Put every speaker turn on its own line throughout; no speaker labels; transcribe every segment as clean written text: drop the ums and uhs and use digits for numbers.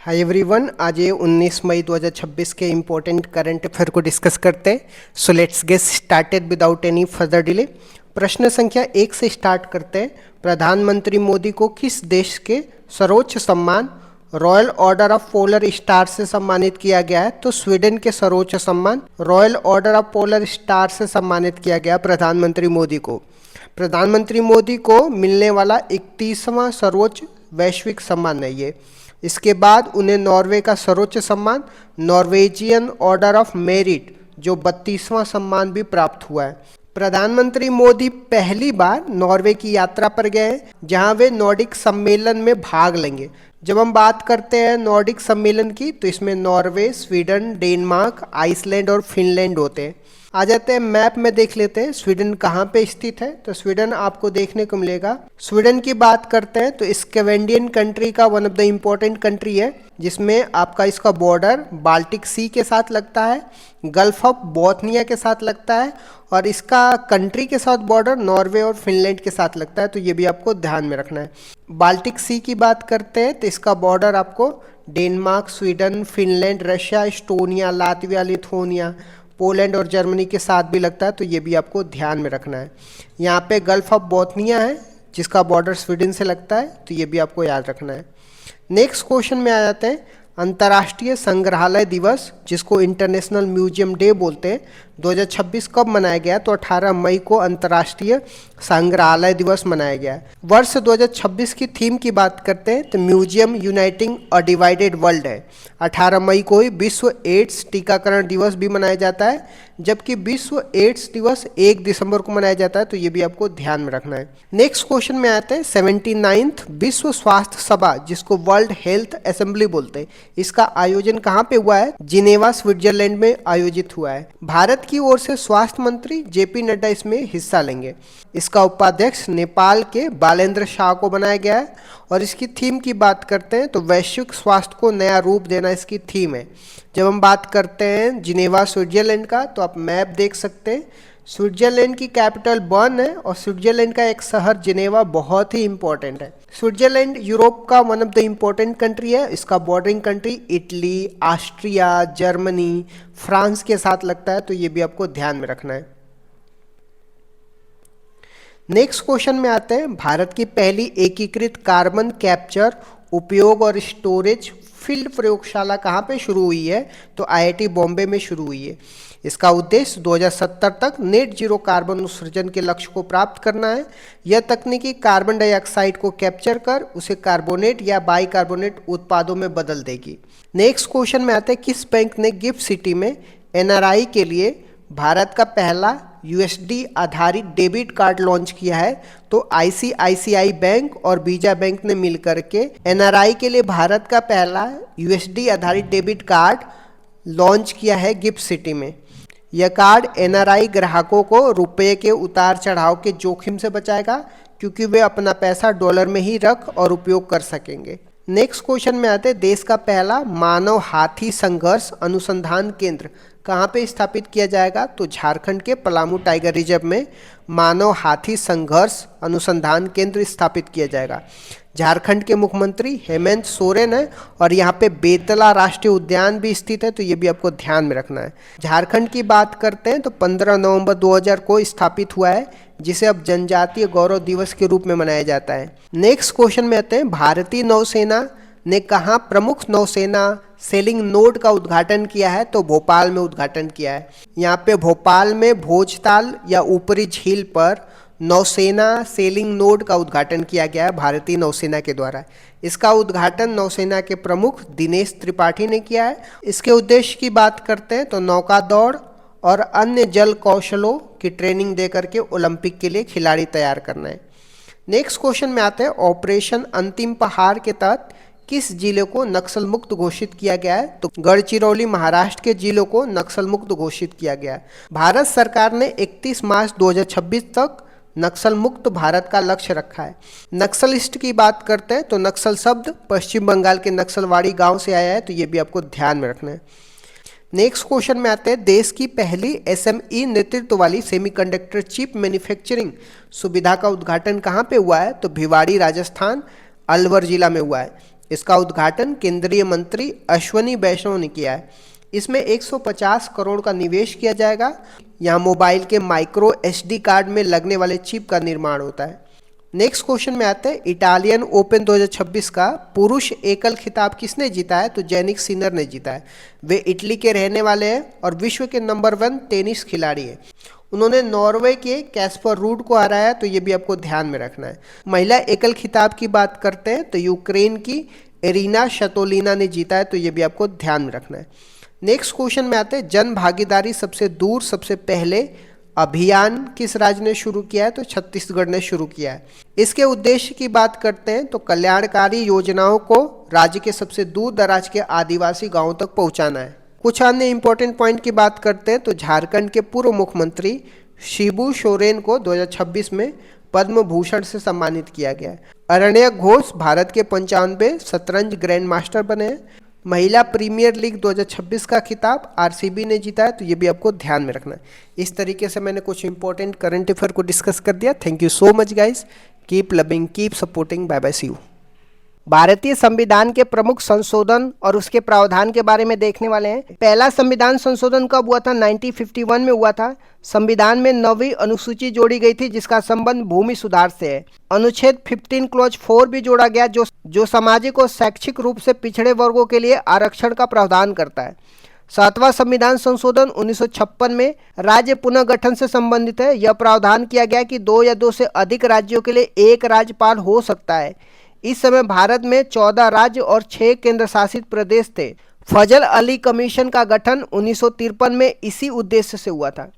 Hi everyone, आज ये 19 मई 2026 के इम्पोर्टेंट करंट अफेयर को डिस्कस करते हैं। So let's get started without any further delay. प्रश्न संख्या 1 से स्टार्ट करते हैं। प्रधानमंत्री मोदी को किस देश के सर्वोच्च सम्मान royal order of polar star से सम्मानित किया गया है? तो स्वीडन के सर्वोच्च सम्मान royal order of polar star से सम्मानित किया गया प्रधानमंत्री मोदी को। प्रधानमंत्री मोदी को मिलने वाला 31वां सर्वोच्च वैश्विक सम्मान है ये। इसके बाद उन्हें नॉर्वे का सर्वोच्च सम्मान नॉर्वेजियन ऑर्डर ऑफ मेरिट जो 32वां सम्मान भी प्राप्त हुआ है। प्रधानमंत्री मोदी पहली बार नॉर्वे की यात्रा पर गए हैं, जहां वे नॉर्डिक सम्मेलन में भाग लेंगे। जब हम बात करते हैं नॉर्डिक सम्मेलन की, तो इसमें नॉर्वे, स्वीडन, डेनमार्क, आइसलैंड और फिनलैंड होते हैं। आ जाते हैं मैप में, देख लेते हैं स्वीडन कहाँ पे स्थित है। तो स्वीडन आपको देखने को मिलेगा। स्वीडन की बात करते हैं तो स्कैंडिनेवियन कंट्री का one of the important country है, जिसमें आपका इसका बॉर्डर बाल्टिक सी के साथ लगता है, गल्फ ऑफ बोथनिया के साथ लगता है, और इसका कंट्री के साथ बॉर्डर नॉर्वे और फिनलैंड के साथ लगता है। तो ये भी आपको ध्यान में रखना है। बाल्टिक सी की बात करते हैं तो इसका बॉर्डर आपको Denmark, Sweden, Finland, Russia, Estonia, Latvia, Lithuania, Poland और जर्मनी के साथ भी लगता है। तो ये भी आपको ध्यान में रखना है। यहाँ पे गल्फ ऑफ बोथनिया है जिसका बॉर्डर स्वीडन से लगता है। तो ये भी आपको याद रखना है। नेक्स्ट क्वेश्चन में आ जाते हैं अंतर्राष्ट्रीय संग्रहालय दिवस, जिसको इंटरनेशनल म्यूजियम डे बोलते हैं, 2026 कब मनाया गया? तो 18 मई को अंतर्राष्ट्रीय संग्रहालय दिवस मनाया गया है। वर्ष 2026 की थीम की बात करते हैं तो म्यूजियम यूनाइटिंग अ डिवाइडेड वर्ल्ड है। 18 मई को ही विश्व एड्स टीकाकरण दिवस भी मनाया जाता है, जबकि विश्व एड्स दिवस 1 दिसंबर को मनाया जाता है। तो ये भी आपको ध्यान में रखना है। नेक्स्ट क्वेश्चन में आते हैं 79th विश्व स्वास्थ्य सभा, जिसको वर्ल्ड हेल्थ असेंबली बोलते हैं, इसका आयोजन कहाँ पे हुआ है? जिनेवा, स्विट्जरलैंड में आयोजित हुआ है। भारत की ओर से स्वास्थ्य मंत्री जेपी नड्डा इसमें हिस्सा लेंगे। इसका उपाध्यक्ष नेपाल के बालेंद्र शाह को बनाया गया है। और इसकी थीम की बात करते हैं तो वैश्विक स्वास्थ्य को नया रूप देना इसकी थीम है। जब हम बात करते हैं जिनेवा, स्विट्जरलैंड का, तो आप मैप देख सकते हैं। स्विट्जरलैंड की कैपिटल बर्न है और स्विट्जरलैंड का एक शहर जिनेवा बहुत ही इंपॉर्टेंट है। स्विट्जरलैंड यूरोप का one of the important country है। इसका bordering country Italy, Austria, Germany, France के साथ लगता है। तो ये भी आपको ध्यान में रखना है। नेक्स्ट क्वेश्चन में आते हैं भारत की पहली एकीकृत कार्बन कैप्चर, उपयोग और स्टोरेज फील्ड प्रयोगशाला कहाँ पे शुरू हुई है? तो आईआईटी बॉम्बे में शुरू हुई है। इसका उद्देश्य 2070 तक नेट जीरो कार्बन उत्सर्जन के लक्ष्य को प्राप्त करना है। यह तकनीकी कार्बन डाइऑक्साइड को कैप्चर कर उसे कार्बोनेट या बाइकार्बोनेट उत्पादों में बदल देगी। नेक्स्ट क्वेश्चन में आते हैं किस बैंक ने गिफ्ट सिटी में एनआरआई के लिए भारत का पहला यूएसडी आधारित डेबिट कार्ड लॉन्च किया है? तो आईसीआईसीआई बैंक और वीजा बैंक ने मिलकर के एनआरआई के लिए भारत का पहला यूएसडी आधारित डेबिट कार्ड लॉन्च किया है गिफ्ट सिटी में। यह कार्ड एनआरआई ग्राहकों को रुपये के उतार चढ़ाव के जोखिम से बचाएगा, क्योंकि वे अपना पैसा डॉलर में ही रख और उपयोग कर सकेंगे। नेक्स्ट क्वेश्चन में आते हैं देश का पहला मानव हाथी संघर्ष अनुसंधान केंद्र कहाँ पे स्थापित किया जाएगा? तो झारखंड के पलामू टाइगर रिजर्व में मानव हाथी संघर्ष अनुसंधान केंद्र स्थापित किया जाएगा। झारखंड के मुख्यमंत्री हेमंत सोरेन है और यहाँ पे बेतला राष्ट्रीय उद्यान भी स्थित है। तो ये भी आपको ध्यान में रखना है। झारखंड की बात करते हैं तो 15 नवंबर 2000 को स्थापित हुआ है, जिसे अब जनजातीय गौरव दिवस के रूप में मनाया जाता है। नेक्स्ट क्वेश्चन में आते हैं भारतीय नौसेना ने कहाँ प्रमुख नौसेना सेलिंग नोड का उद्घाटन किया है? तो भोपाल में उद्घाटन किया है। यहाँ पे भोपाल में भोजताल या ऊपरी झील पर नौसेना सेलिंग नोड का उद्घाटन किया गया है भारतीय नौसेना के द्वारा। इसका उद्घाटन नौसेना के प्रमुख दिनेश त्रिपाठी ने किया है। इसके उद्देश्य की बात करते हैं तो नौका दौड़ और अन्य जल कौशलों की ट्रेनिंग देकर के ओलंपिक के लिए खिलाड़ी तैयार करना है। नेक्स्ट क्वेश्चन में आते हैं ऑपरेशन अंतिम पहाड़ के तहत किस जिले को नक्सल मुक्त घोषित किया गया है? तो गढ़चिरौली महाराष्ट्र के जिलों को नक्सल मुक्त घोषित किया गया है। भारत सरकार ने 31 मार्च 2026 तक नक्सल मुक्त भारत का लक्ष्य रखा है। नक्सलिस्ट की बात करते हैं तो नक्सल शब्द पश्चिम बंगाल के नक्सलवाड़ी गांव से आया है। तो ये भी आपको ध्यान में रखना है। नेक्स्ट क्वेश्चन में आते हैं देश की पहली एसएमई नेतृत्व वाली सेमीकंडक्टर चिप मैन्युफैक्चरिंग सुविधा का उद्घाटन कहाँ पे हुआ है? तो भिवाड़ी, राजस्थान, अलवर जिला में हुआ है। इसका उद्घाटन केंद्रीय मंत्री अश्वनी वैष्णव ने किया है। इसमें 150 करोड़ का निवेश किया जाएगा। यहाँ मोबाइल के माइक्रो एसडी कार्ड में लगने वाले चिप का निर्माण होता है। नेक्स्ट क्वेश्चन में आते हैं, इटालियन ओपन 2026 का पुरुष एकल खिताब किसने जीता है? तो जैनिक सिनर ने जीता है। वे इटली के रहने वाले हैं और विश्व के नंबर 1 टेनिस खिलाड़ी हैं। उन्होंने नॉर्वे के कैस्पर रूड को हराया, तो ये भी आपको ध्यान में रखना है। महिला एकल खिताब की बात करते हैं तो यूक्रेन की एरिना शतोलिना ने जीता है, तो ये भी आपको ध्यान में रखना है। नेक्स्ट क्वेश्चन में आते हैं, जन भागीदारी सबसे दूर सबसे पहले अभियान किस राज्य ने शुरू किया है? तो छत्तीसगढ़ ने शुरू किया है। इसके उद्देश्य की बात करते हैं तो कल्याणकारी योजनाओं को राज्य के सबसे दूर दराज के आदिवासी गांवों तक पहुंचाना है। कुछ अन्य इंपॉर्टेंट पॉइंट की बात करते हैं तो झारखंड के पूर्व मुख्यमंत्री शिबू सोरेन को 2026 में पद्म भूषण से सम्मानित किया गया है। अरण्यक घोष भारत के 95वें शतरंज ग्रैंड मास्टर बने हैं। महिला प्रीमियर लीग 2026 का खिताब आरसीबी ने जीता है, तो ये भी आपको ध्यान में रखना है। इस तरीके से मैंने कुछ इंपॉर्टेंट करंट अफेयर को डिस्कस कर दिया। Thank you so much guys, keep loving, keep supporting, bye bye, see you. भारतीय संविधान के प्रमुख संशोधन और उसके प्रावधान के बारे में देखने वाले हैं। पहला संविधान संशोधन कब हुआ था? 1951 में हुआ था। संविधान में 9वीं अनुसूची जोड़ी गई थी जिसका संबंध भूमि सुधार से है। अनुच्छेद 15 क्लॉज 4 भी जोड़ा गया जो सामाजिक और शैक्षिक रूप से पिछड़े वर्गों के लिए आरक्षण का प्रावधान करता है। 7वां संविधान संशोधन 1956 में राज्य पुनर्गठन से संबंधित है। यह प्रावधान किया गया कि 2 या 2 से अधिक राज्यों के लिए एक राज्यपाल हो सकता है। इस समय भारत में 14 राज्य और 6 केंद्र शासित प्रदेश थे। फजल अली कमीशन का गठन 1953 में इसी उद्देश्य से हुआ था।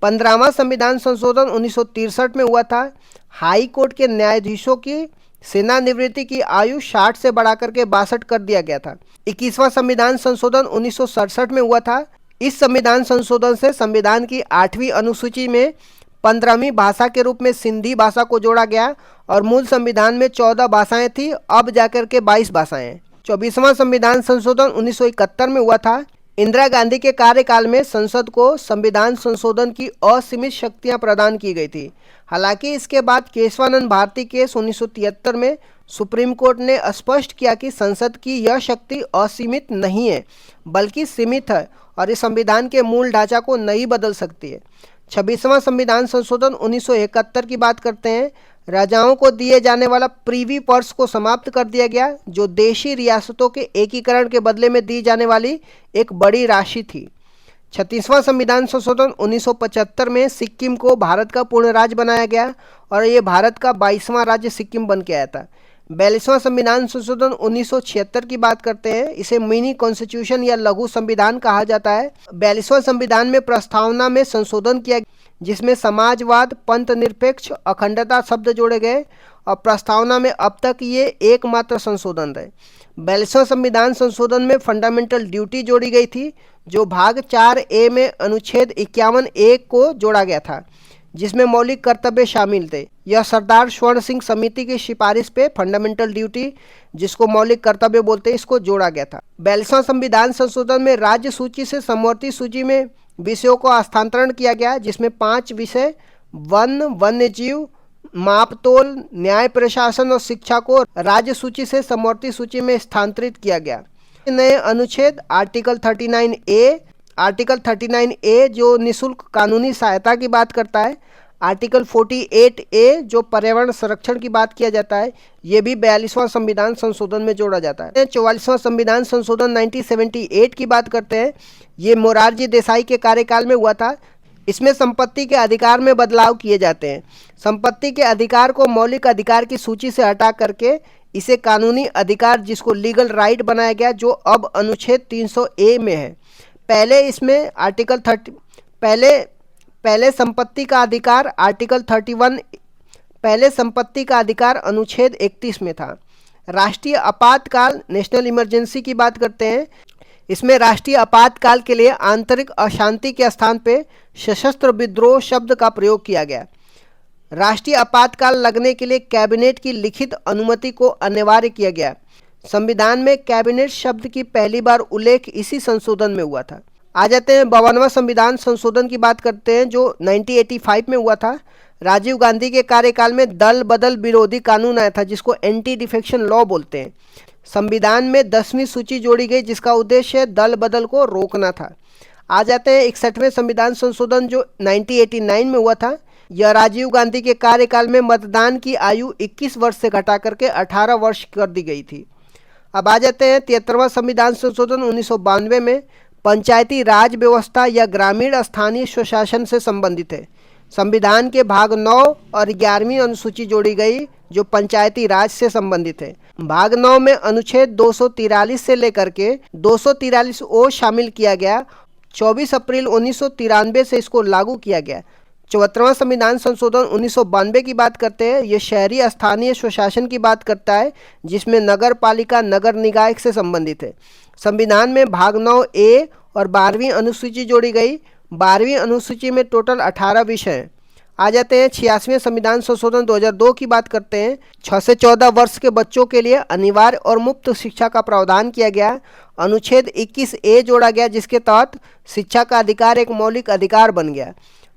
15वां संविधान संशोधन 1963 में हुआ था। हाई कोर्ट के न्यायाधीशों की सेवानिवृत्ति की आयु 60 से बढ़ाकर के 62 कर दिया गया था। 21वां संविधान संशोधन 1967 में हुआ था। इस संविधान संशोधन से संविधान की 8वीं अनुसूची में 15वीं भाषा के रूप में सिंधी भाषा को जोड़ा गया और मूल संविधान में 14 भाषाएं थी, अब जाकर के 22 भाषाएं हैं। 24वां संविधान संशोधन 1971 में हुआ था। इंदिरा गांधी के कार्यकाल में संसद को संविधान संशोधन की असीमित शक्तियां प्रदान की गई थी। हालांकि इसके बाद केशवानंद भारती केस 1973 में सुप्रीम कोर्ट ने स्पष्ट किया कि संसद की यह शक्ति असीमित नहीं है बल्कि सीमित है और इस संविधान के मूल ढांचा को नहीं बदल सकती है। 26वां संविधान संशोधन 1971 की बात करते हैं। राजाओं को दिए जाने वाला प्रीवी पर्स को समाप्त कर दिया गया जो देशी रियासतों के एकीकरण के बदले में दी जाने वाली एक बड़ी राशि थी। 36वां संविधान संशोधन 1975 में सिक्किम को भारत का पूर्ण राज्य बनाया गया और ये भारत का 22वां राज्य सिक्किम बन के आया था। 42वां संविधान संशोधन 1976 की बात करते हैं। इसे मिनी कॉन्स्टिट्यूशन या लघु संविधान कहा जाता है। 42वां संविधान में प्रस्तावना में संशोधन किया जिसमें समाजवाद, पंथ निरपेक्ष, अखंडता शब्द जोड़े गए और प्रस्तावना में अब तक ये एकमात्र संशोधन है। 42वां संविधान संशोधन में फंडामेंटल ड्यूटी जोड़ी गई थी जो भाग 4A में अनुच्छेद 51A को जोड़ा गया था जिसमें मौलिक कर्तव्य शामिल थे। यह सरदार स्वर्ण सिंह समिति की सिफारिश पे फंडामेंटल ड्यूटी जिसको मौलिक कर्तव्य बोलते हैं इसको जोड़ा गया था। 42वां संविधान संशोधन में राज्य सूची से समवर्ती सूची में विषयों को हस्तांतरण किया गया जिसमें 5 विषय वन, वन्य जीव, मापतोल, न्याय प्रशासन और शिक्षा को राज्य सूची से समवर्ती सूची में स्थानांतरित किया गया। नए अनुच्छेद आर्टिकल 39A जो निःशुल्क कानूनी सहायता की बात करता है। आर्टिकल 48A जो पर्यावरण संरक्षण की बात किया जाता है, ये भी 42वां संविधान संशोधन में जोड़ा जाता है। 44वां संविधान संशोधन 1978 की बात करते हैं। ये मोरारजी देसाई के कार्यकाल में हुआ था। इसमें संपत्ति के अधिकार में बदलाव किए जाते हैं। संपत्ति के अधिकार को मौलिक अधिकार की सूची से हटा करके इसे कानूनी अधिकार जिसको लीगल राइट बनाया गया जो अब अनुच्छेद 300A में है। पहले इसमें आर्टिकल 30 पहले संपत्ति का अधिकार आर्टिकल 31 पहले संपत्ति का अधिकार अनुच्छेद 31 में था। राष्ट्रीय आपातकाल नेशनल इमरजेंसी की बात करते हैं। इसमें राष्ट्रीय आपातकाल के लिए आंतरिक अशांति के स्थान पे सशस्त्र विद्रोह शब्द का प्रयोग किया गया। राष्ट्रीय आपातकाल लगने के लिए कैबिनेट की लिखित अनुमति को अनिवार्य किया गया। संविधान में कैबिनेट शब्द की पहली बार उल्लेख इसी संशोधन में हुआ था। आ जाते हैं 52वां संविधान संशोधन की बात करते हैं जो 1985 में हुआ था। राजीव गांधी के कार्यकाल में दल बदल विरोधी कानून आया था जिसको एंटी डिफेक्शन लॉ बोलते हैं। संविधान में 10वीं सूची जोड़ी गई जिसका उद्देश्य दल बदल को रोकना था। आ जाते हैं 61वें संविधान संशोधन जो 1989 में हुआ था। यह राजीव गांधी के कार्यकाल में मतदान की आयु 21 वर्ष से घटा करके 18 वर्ष कर दी गई थी। अब आ जाते हैं 73वां संविधान संशोधन 1992 में पंचायती राज व्यवस्था या ग्रामीण स्थानीय स्वशासन से संबंधित है। संविधान के भाग 9 और 11वीं अनुसूची जोड़ी गई जो पंचायती राज से संबंधित है। भाग 9 में अनुच्छेद 243 से लेकर के 243 ओ शामिल किया गया। 24 अप्रैल 1993 से इसको लागू किया गया। 74वां संविधान संशोधन 1992 की बात करते हैं। ये शहरी स्थानीय स्वशासन की बात करता है जिसमें नगर पालिका नगर निकाय से संबंधित है। संविधान में भाग 9 ए और 12वीं अनुसूची जोड़ी गई। 12वीं अनुसूची में टोटल 18 विषय हैं। आ जाते हैं 86वें संविधान संशोधन 2002 की बात करते हैं। 6 से 14 वर्ष के बच्चों के लिए अनिवार्य और मुफ्त शिक्षा का प्रावधान किया गया। अनुच्छेद 21 ए जोड़ा गया जिसके तहत शिक्षा का अधिकार एक मौलिक अधिकार बन गया।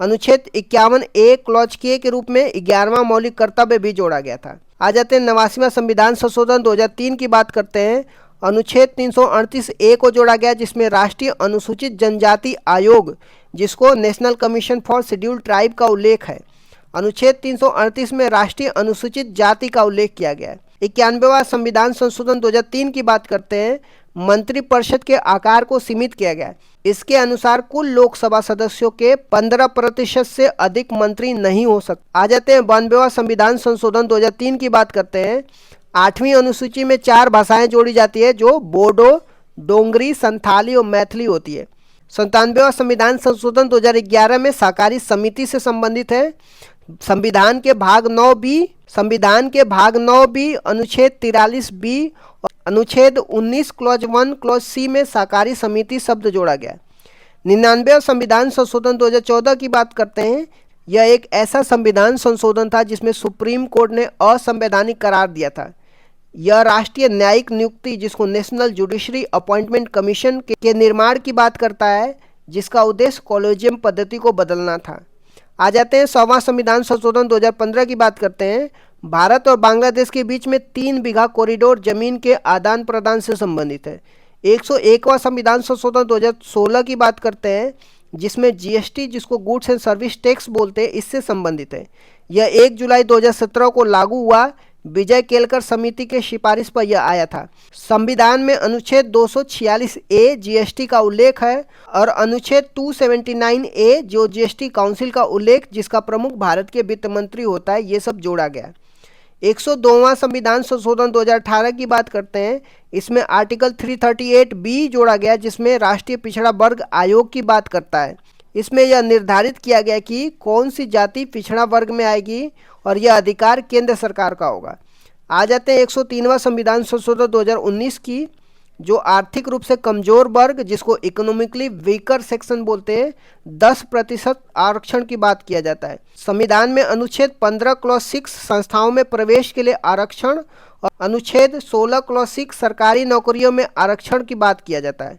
अनुच्छेद 51 ए क्लॉज के रूप में 11वां मौलिक कर्तव्य भी जोड़ा गया था। आ जाते हैं 89वां संविधान संशोधन 2003 की बात करते हैं। अनुच्छेद 338 ए को जोड़ा गया जिसमें राष्ट्रीय अनुसूचित जनजाति आयोग जिसको national commission for scheduled tribe का उल्लेख है। अनुच्छेद 338 में राष्ट्रीय अनुसूचित जाति का उल्लेख किया गया है। 91वां संविधान संशोधन 2003 की बात करते हैं। मंत्रिपरिषद के आकार को सीमित किया गया। इसके अनुसार कुल लोकसभा सदस्यों के 15% से अधिक मंत्री नहीं हो सकते। आ जाते हैं 92वां संविधान संशोधन 2003 की बात करते हैं। 8वीं अनुसूची में 4 भाषाएं जोड़ी जाती है जो बोडो, डोंगरी, संथाली और मैथिली होती है। 97वां संविधान संशोधन 2011 में सहकारी समिति से संबंधित है। संविधान के भाग 9 बी अनुच्छेद 43 बी और अनुच्छेद 19 क्लॉज 1 क्लॉज सी में सहकारी समिति शब्द जोड़ा गया। 99वां संविधान संशोधन 2014 की बात करते हैं। यह एक ऐसा संविधान संशोधन था जिसमें सुप्रीम कोर्ट ने असंवैधानिक करार दिया था। यह राष्ट्रीय न्यायिक नियुक्ति जिसको नेशनल जुडिशरी अपॉइंटमेंट कमीशन के निर्माण की बात करता है जिसका उद्देश्य कॉलेजियम पद्धति को बदलना था। आ जाते हैं 100वां संविधान संशोधन 2015 की बात करते हैं। भारत और बांग्लादेश के बीच में 3 बीघा कॉरिडोर जमीन के आदान प्रदान से संबंधित है। 101वां संविधान संशोधन 2016 की बात करते हैं जिसमें जीएसटी जिसको गुड्स एंड सर्विस टैक्स बोलते हैं इससे संबंधित है। यह 1 जुलाई 2017 को लागू हुआ। विजय केलकर समिति के सिफारिश पर यह आया था। संविधान में अनुच्छेद 246 ए जीएसटी का उल्लेख है और अनुच्छेद 279 ए जो जीएसटी काउंसिल का उल्लेख जिसका प्रमुख भारत के वित्त मंत्री होता है ये सब जोड़ा गया। 102वां संविधान संशोधन 2018 की बात करते हैं। इसमें आर्टिकल 338 बी जोड़ा गया जिसमें राष्ट्रीय पिछड़ा वर्ग आयोग की बात करता है। इसमें यह निर्धारित किया गया कि कौन सी जाति पिछड़ा वर्ग में आएगी और यह अधिकार केंद्र सरकार का होगा। आ जाते हैं 103वां संविधान संशोधन 2019 की जो आर्थिक रूप से कमजोर वर्ग जिसको इकोनॉमिकली वीकर सेक्शन बोलते हैं 10% आरक्षण की बात किया जाता है। संविधान में अनुच्छेद 15 क्लॉज 6 संस्थाओं में प्रवेश के लिए आरक्षण और अनुच्छेद 16 क्लॉज 6 सरकारी नौकरियों में आरक्षण की बात किया जाता है।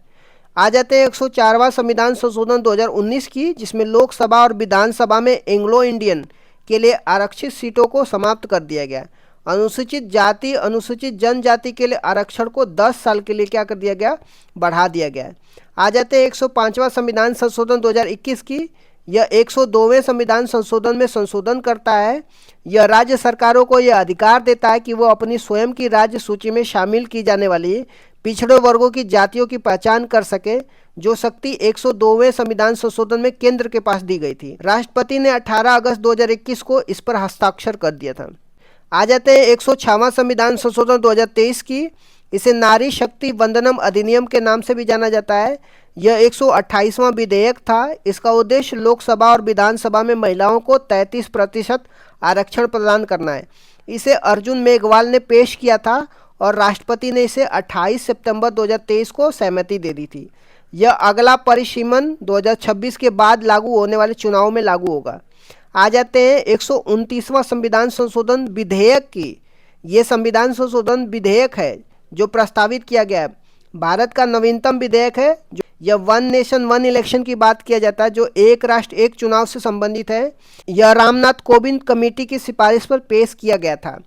आ जाते हैं 104वां संविधान संशोधन 2019 की जिसमें लोकसभा और विधानसभा में एंग्लो इंडियन के लिए आरक्षित सीटों को समाप्त कर दिया गया। अनुसूचित जाति अनुसूचित जनजाति के लिए आरक्षण को 10 साल के लिए क्या कर दिया गया, बढ़ा दिया गया। आ जाते हैं 105वां संविधान संशोधन 2021 की। यह 102वें संविधान संशोधन में संशोधन करता है। यह राज्य सरकारों को यह अधिकार देता है कि वो अपनी स्वयं की राज्य सूची में शामिल की जाने वाली पिछड़े वर्गों की जातियों की पहचान कर सके जो शक्ति 102वें संविधान संशोधन में केंद्र के पास दी गई थी। राष्ट्रपति ने 18 अगस्त 2021 को इस पर हस्ताक्षर कर दिया था। आ जाते हैं 106वां संविधान संशोधन 2023 की। इसे नारी शक्ति वंदनम अधिनियम के नाम से भी जाना जाता है। यह 128वां विधेयक था। इसका उद्देश्य लोकसभा और विधानसभा में महिलाओं को 33% आरक्षण प्रदान करना है। इसे अर्जुन मेघवाल ने पेश किया था और राष्ट्रपति ने इसे 28 सितंबर 2023 को सहमति दे दी थी। यह अगला परिसीमन 2026 के बाद लागू होने वाले चुनाव में लागू होगा। आ जाते हैं 129वां संविधान संशोधन विधेयक की। ये संविधान संशोधन विधेयक है जो प्रस्तावित किया गया है। भारत का नवीनतम विधेयक है जो या वन नेशन वन इलेक्शन की बात किया जाता है जो एक राष्ट्र एक चुनाव से संबंधित है, यह रामनाथ कोविंद कमेटी की सिफारिश पर पेश किया गया था।